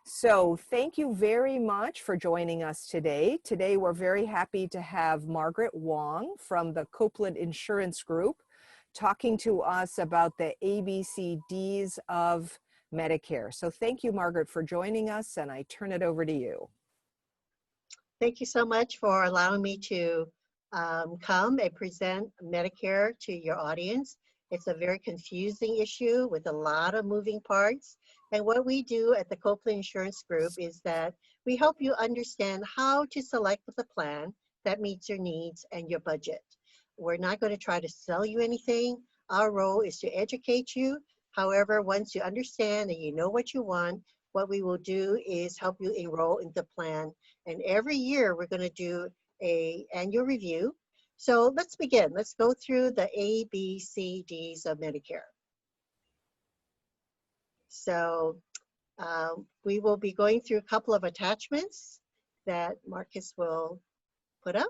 So thank you very much for joining us today. Today we're very happy to have Margaret Wong from the Copeland Insurance Group talking to us about the ABC Ds of Medicare. So thank you, Margaret, for joining us, and I turn it over to you. Thank you so much for allowing me to come and present Medicare to your audience. It's a very confusing issue with a lot of moving parts. And what we do at the Copeland Insurance Group is that we help you understand how to select the plan that meets your needs and your budget. We're not going to try to sell you anything. Our role is to educate you. However, once you understand and you know what you want, what we will do is help you enroll in the plan. And every year we're going to do an annual review. So let's begin. Let's go through the ABCDs of Medicare. So we will be going through a couple of attachments that Marcus will put up.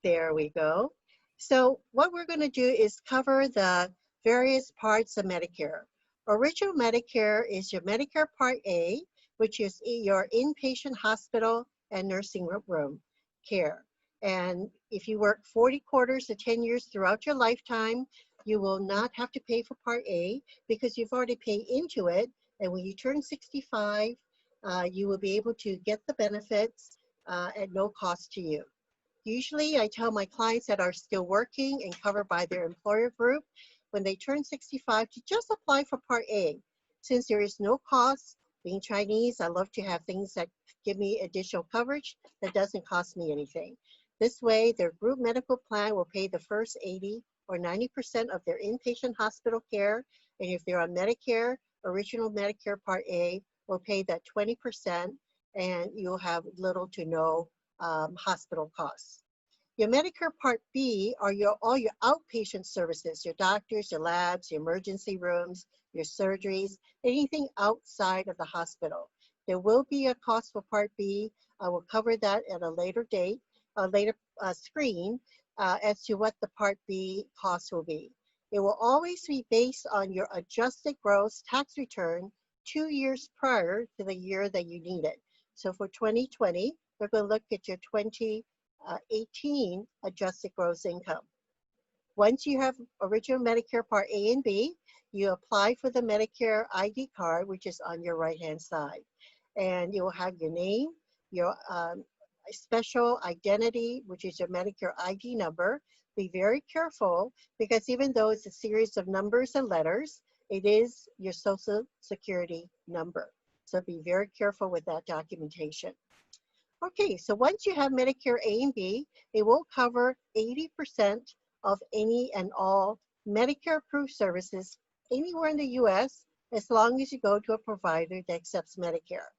There we go. So what we're going to do is cover the various parts of Medicare. Original Medicare is your Medicare Part A, which is your inpatient hospital and nursing room care. And if you work 40 quarters to 10 years throughout your lifetime, you will not have to pay for Part A because you've already paid into it. And when you turn 65, you will be able to get the benefits at no cost to you. Usually I tell my clients that are still working and covered by their employer group, when they turn 65, to just apply for Part A. Since there is no cost, being Chinese, I love to have things that give me additional coverage that doesn't cost me anything. This way, their group medical plan will pay the first 80 or 90% of their inpatient hospital care. And if they're on Medicare, original Medicare Part A will pay that 20%, and you'll have little to no hospital costs. Your Medicare Part B are all your outpatient services, your doctors, your labs, your emergency rooms, your surgeries, anything outside of the hospital. There will be a cost for Part B. I will cover that at a later date, a later screen as to what the Part B cost will be. It will always be based on your adjusted gross tax return 2 years prior to the year that you need it. So for 2020, we're going to look at your 2018 adjusted gross income. Once you have original Medicare Part A and B, you apply for the Medicare ID card, which is on your right-hand side. And you will have your name, your special identity, which is your Medicare ID number. Be very careful because even though it's a series of numbers and letters, it is your Social Security number. So be very careful with that documentation. Okay, so once you have Medicare A and B, it will cover 80% of any and all Medicare approved services anywhere in the US, as long as you go to a provider that accepts Medicare.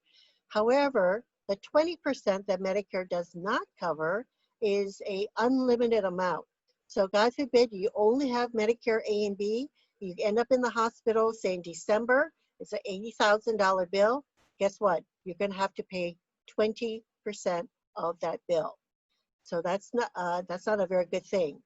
However, the 20% that Medicare does not cover is an unlimited amount. So God forbid you only have Medicare A and B, you end up in the hospital, say in December, it's an $80,000 bill. Guess what? You're going to have to pay 20% of that bill. So that's not a very good thing.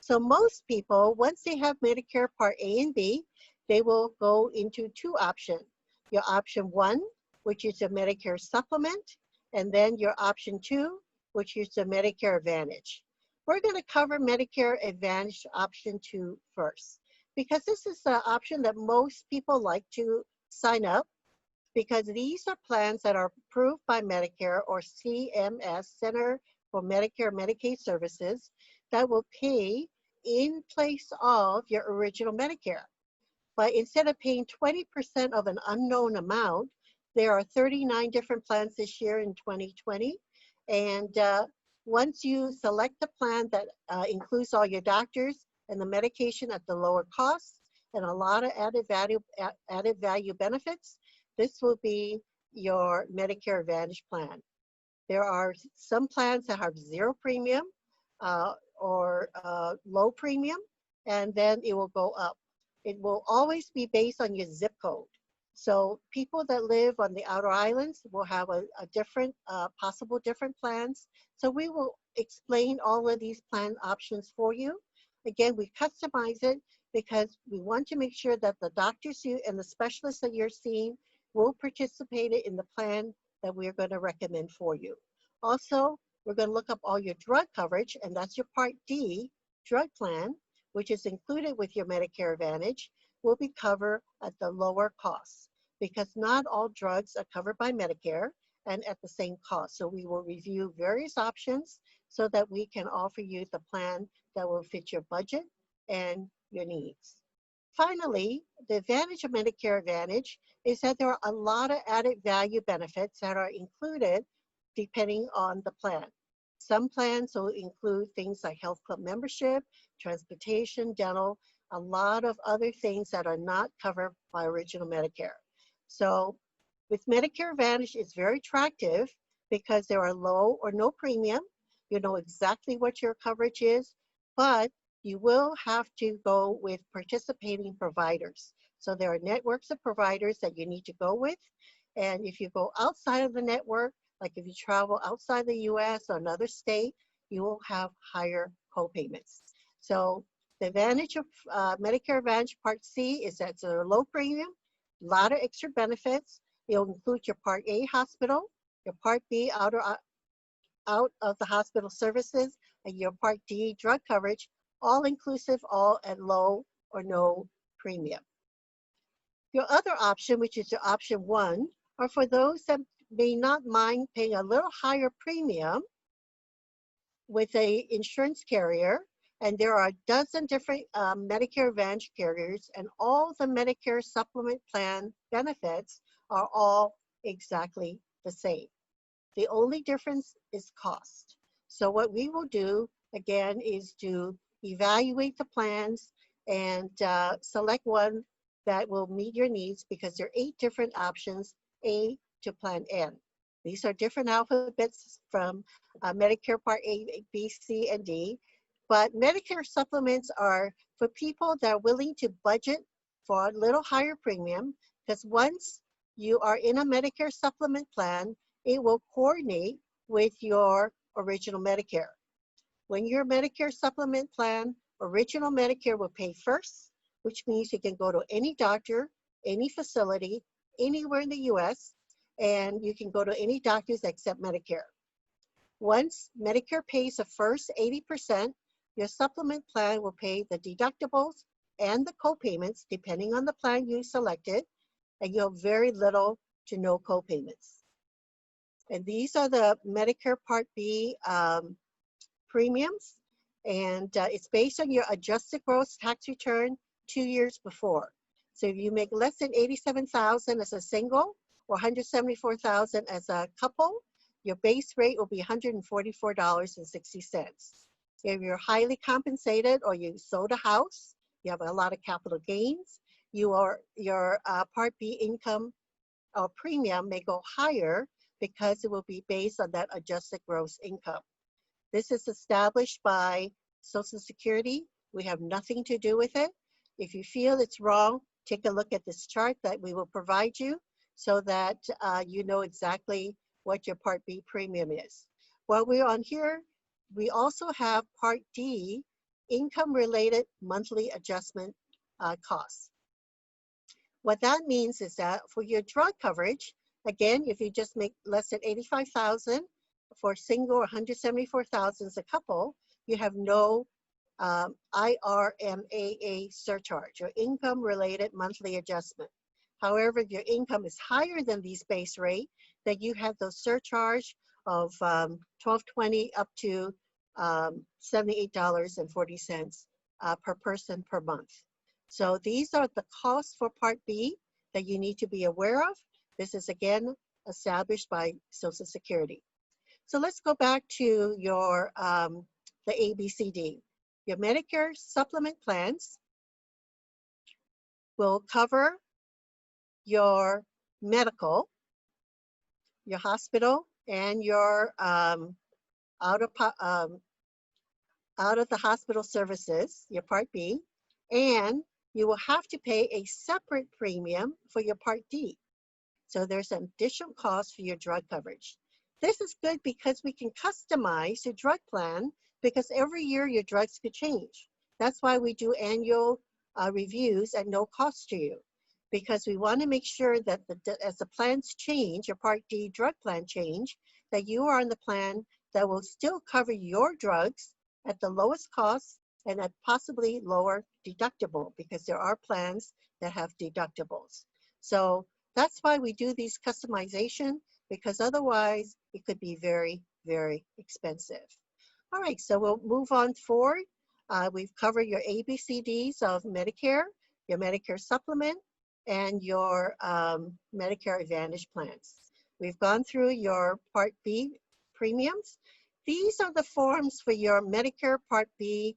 So most people, once they have Medicare Part A and B, they will go into two options. Your option 1, which is a Medicare Supplement, and then your option 2, which is the Medicare Advantage. We're going to cover Medicare Advantage option 2 first, because this is the option that most people like to sign up, because these are plans that are approved by Medicare or CMS, Center for Medicare and Medicaid Services, that will pay in place of your original Medicare. But instead of paying 20% of an unknown amount, there are 39 different plans this year in 2020. And once you select the plan that includes all your doctors and the medication at the lower cost and a lot of added value benefits, this will be your Medicare Advantage plan. There are some plans that have 0 premium or low premium, and then it will go up. It will always be based on your zip code. So people that live on the outer islands will have a different, possible different plans. So we will explain all of these plan options for you. Again, we customize it because we want to make sure that the doctors and the specialists that you're seeing will participate in the plan that we're going to recommend for you. Also, we're going to look up all your drug coverage, and that's your Part D drug plan, which is included with your Medicare Advantage, will be covered at the lower cost because not all drugs are covered by Medicare and at the same cost. So we will review various options so that we can offer you the plan that will fit your budget and your needs. Finally, the advantage of Medicare Advantage is that there are a lot of added value benefits that are included depending on the plan. Some plans will include things like health club membership, transportation, dental, a lot of other things that are not covered by original Medicare. So with Medicare Advantage, it's very attractive because there are low or no premium. You know exactly what your coverage is, but you will have to go with participating providers. So there are networks of providers that you need to go with. And if you go outside of the network, like if you travel outside the US or another state, you will have higher co-payments. So the advantage of Medicare Advantage Part C is that it's a low premium, a lot of extra benefits. It'll include your Part A hospital, your Part B out of the hospital services, and your Part D drug coverage, all inclusive, all at low or no premium. Your other option, which is your option 1, are for those that may not mind paying a little higher premium with an insurance carrier. And there are a dozen different Medicare Advantage carriers, and all the Medicare Supplement plan benefits are all exactly the same. The only difference is cost. So what we will do, again, is to evaluate the plans and select one that will meet your needs because there are 8 different options, A to Plan N. These are different alphabets from Medicare Part A, B, C, and D. But Medicare supplements are for people that are willing to budget for a little higher premium, because once you are in a Medicare supplement plan, it will coordinate with your original Medicare. When your Medicare supplement plan, original Medicare will pay first, which means you can go to any doctor, any facility, anywhere in the US, and you can go to any doctors that accept Medicare. Once Medicare pays the first 80%, your supplement plan will pay the deductibles and the co-payments depending on the plan you selected, and you'll have very little to no co-payments. And these are the Medicare Part B premiums, and it's based on your adjusted gross tax return 2 years before. So if you make less than $87,000 as a single or $174,000 as a couple, your base rate will be $144.60. If you're highly compensated or you sold a house, you have a lot of capital gains, your Part B income or premium may go higher because it will be based on that adjusted gross income. This is established by Social Security. We have nothing to do with it. If you feel it's wrong, take a look at this chart that we will provide you so that you know exactly what your Part B premium is. While we're on here, we also have Part D, income-related monthly adjustment costs. What that means is that for your drug coverage, again, if you just make less than $85,000 for single or $174,000 as a couple, you have no IRMAA surcharge or income-related monthly adjustment. However, if your income is higher than these base rate, then you have the surcharge of $1,220 up to $78.40 per person per month. So these are the costs for Part B that you need to be aware of. This is again established by Social Security. So let's go back to your the ABCD. Your Medicare supplement plans will cover your medical, your hospital, and your out of the hospital services, your Part B, and you will have to pay a separate premium for your Part D. So there's an additional cost for your drug coverage. This is good because we can customize your drug plan because every year your drugs could change. That's why we do annual reviews at no cost to you. because we want to make sure that as the plans change, your Part D drug plan change, that you are on the plan that will still cover your drugs at the lowest cost and at possibly lower deductible, because there are plans that have deductibles. So that's why we do these customization, because otherwise it could be very, very expensive. All right, so we'll move on forward. We've covered your ABCDs of Medicare, your Medicare Supplement, and your Medicare Advantage plans. We've gone through your Part B premiums. These are the forms for your Medicare Part B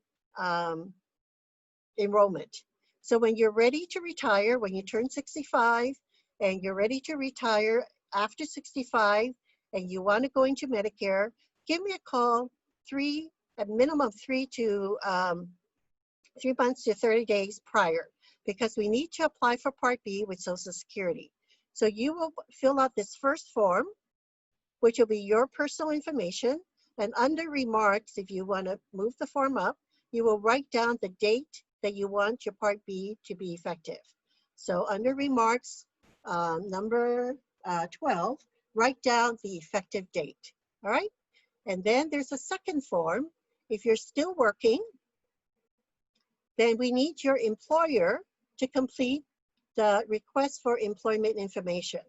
enrollment. So when you're ready to retire, when you turn 65 and you're ready to retire after 65 and you want to go into Medicare, give me a call at minimum 3 months to 30 days prior, because we need to apply for Part B with Social Security. So you will fill out this first form, which will be your personal information, and under remarks, if you want to move the form up, you will write down the date that you want your Part B to be effective. So under remarks, number 12, write down the effective date, all right? And then there's a second form. If you're still working, then we need your employer to complete the request for employment information,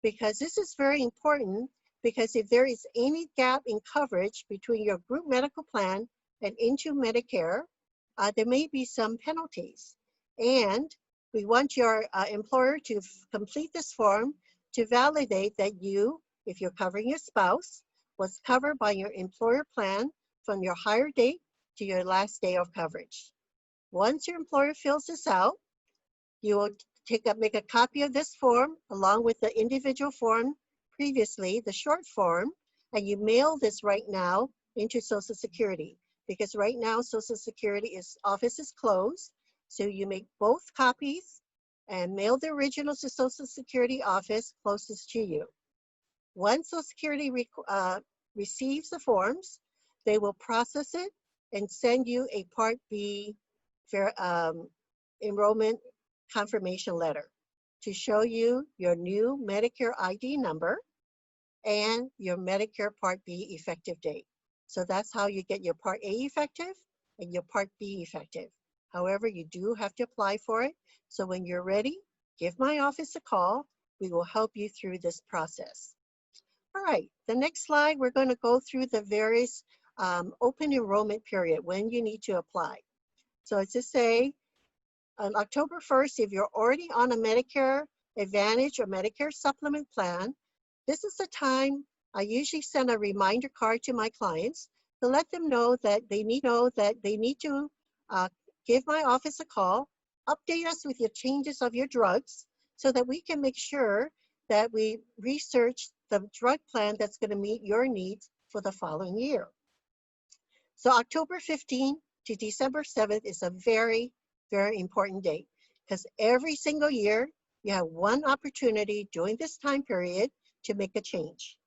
because this is very important, because if there is any gap in coverage between your group medical plan and into Medicare, there may be some penalties. And we want your employer to complete this form to validate that you, if you're covering your spouse, was covered by your employer plan from your hire date to your last day of coverage. Once your employer fills this out, you will make a copy of this form along with the individual form previously, the short form, and you mail this right now into Social Security, because right now Social Security office is closed. So you make both copies and mail the originals to Social Security office closest to you. Once Social Security receives the forms, they will process it and send you a Part B enrollment confirmation letter to show you your new Medicare ID number and your Medicare Part B effective date. So that's how you get your Part A effective and your Part B effective. However, you do have to apply for it. So when you're ready, give my office a call. We will help you through this process. All right, the next slide, we're going to go through the various open enrollment period when you need to apply. So it's to say, on October 1st, if you're already on a Medicare Advantage or Medicare Supplement plan, this is the time I usually send a reminder card to my clients to let them know that they need to give my office a call, update us with your changes of your drugs, so that we can make sure that we research the drug plan that's going to meet your needs for the following year. So October 15th to December 7th is a very, very important date, because every single year you have one opportunity during this time period to make a change.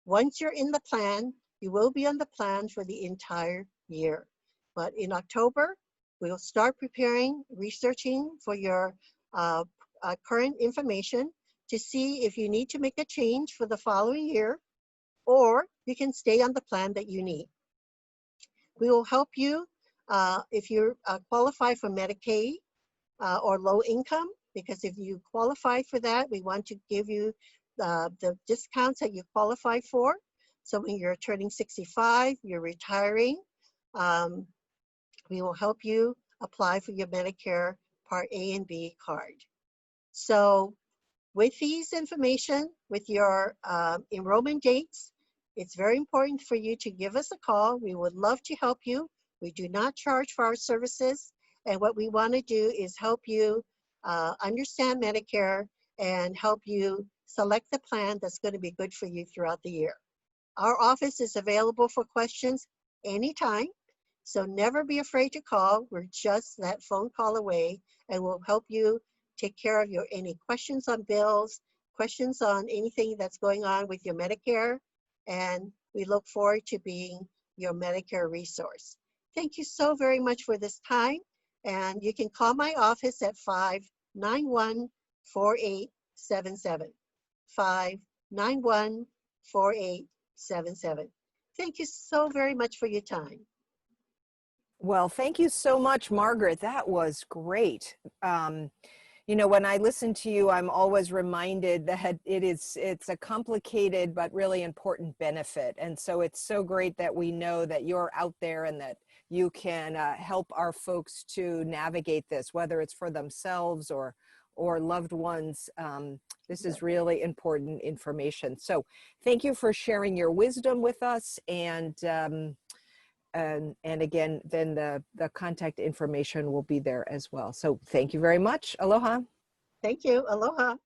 Once you're in the plan, you will be on the plan for the entire year. But in October, we'll start preparing, researching for your current information to see if you need to make a change for the following year, or you can stay on the plan that you need. We will help you if you qualify for Medicaid or low income, because if you qualify for that, we want to give you the discounts that you qualify for. So when you're turning 65, you're retiring, we will help you apply for your Medicare Part A and B card. So with these information, with your enrollment dates, it's very important for you to give us a call. We would love to help you. We do not charge for our services. And what we want to do is help you understand Medicare and help you select the plan that's going to be good for you throughout the year. Our office is available for questions anytime. So never be afraid to call. We're just that phone call away, and we'll help you take care of any questions on bills, questions on anything that's going on with your Medicare, and we look forward to being your Medicare resource. Thank you so very much for this time, and you can call my office at 591-4877. 591-4877. Thank you so very much for your time. Well, thank you so much, Margaret. That was great. You know, when I listen to you, I'm always reminded that it's a complicated but really important benefit. And so it's so great that we know that you're out there and that you can help our folks to navigate this, whether it's for themselves or loved ones. This is really important information. So thank you for sharing your wisdom with us. And again, then the contact information will be there as well. So thank you very much. Aloha. Thank you. Aloha.